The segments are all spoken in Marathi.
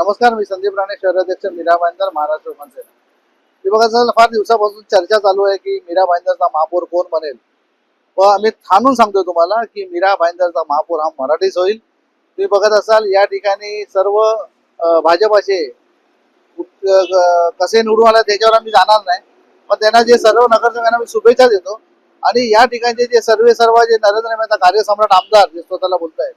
नमस्कार, मी संदीप राणे, शहराध्यक्ष मीरा भाईंदर, महाराष्ट्र मनसेना. मी बघा सर, फार दिवसापासून चर्चा चालू आहे की मीरा भाईंदरचा महापौर कोण बनेल. व आम्ही ठाणून सांगतो तुम्हाला की मीरा भाईंदरचा महापौर हा मराठीच होईल. तुम्ही बघत असाल या ठिकाणी सर्व भाजपाचे कसे निवडून आले त्याच्यावर आम्ही जाणार नाही, पण त्यांना जे सर्व नगरसेवकांना मी शुभेच्छा देतो. आणि या ठिकाणचे जे सर्व जे नरेंद्र मेहता कार्यसम्राट आमदार जे स्वतःला बोलत आहेत,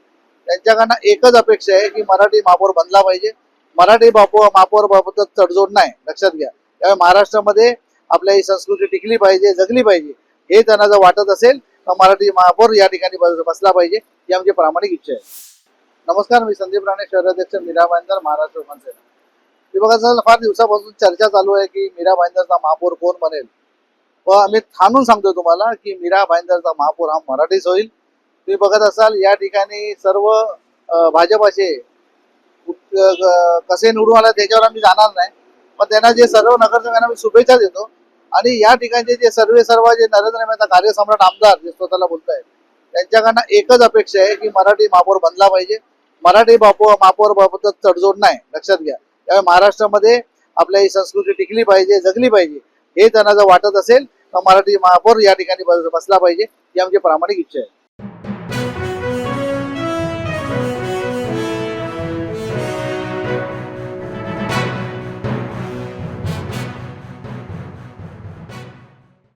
त्यांच्याकडनं एकच अपेक्षा आहे की मराठी महापौर बनला पाहिजे. मराठी महापौर बाबत तडजोड नाही, लक्षात घ्या. त्यामुळे महाराष्ट्रामध्ये आपल्या ही संस्कृती टिकली पाहिजे, जगली पाहिजे. हे त्यांना जर वाटत असेल तर मराठी महापौर या ठिकाणी बसला पाहिजे, ही आमची प्रामाणिक इच्छा आहे. नमस्कार, मी संदीप राणे, शहराध्यक्ष मीरा भाईंदर, महाराष्ट्र मनसेना. मी बघा सर, फार दिवसापासून चर्चा चालू आहे की मीरा भाईंदरचा महापौर कोण बनेल. व आम्ही ठाणून सांगतो तुम्हाला की मीरा भाईंदरचा महापौर हा मराठीच होईल. तुम्ही बघत असाल या ठिकाणी सर्व भाजपाचे कसे निवडून आले त्याच्यावर आम्ही जाणार नाही, पण त्यांना जे सर्व नगरसेवकांना मी शुभेच्छा देतो. आणि या ठिकाणचे जे सर्व जे नरेंद्र मेहता कार्यसम्राट आमदार जे स्वतःला बोलत आहेत, त्यांच्याकडनं एकच अपेक्षा आहे की मराठी महापौर बनला पाहिजे. मराठी महापौर बाबत तडजोड नाही, लक्षात घ्या. त्यामुळे महाराष्ट्रामध्ये आपल्या ही संस्कृती टिकली पाहिजे, जगली पाहिजे. हे त्यांना जर वाटत असेल तर मराठी महापौर या ठिकाणी बसला पाहिजे, ही आमची प्रामाणिक इच्छा आहे.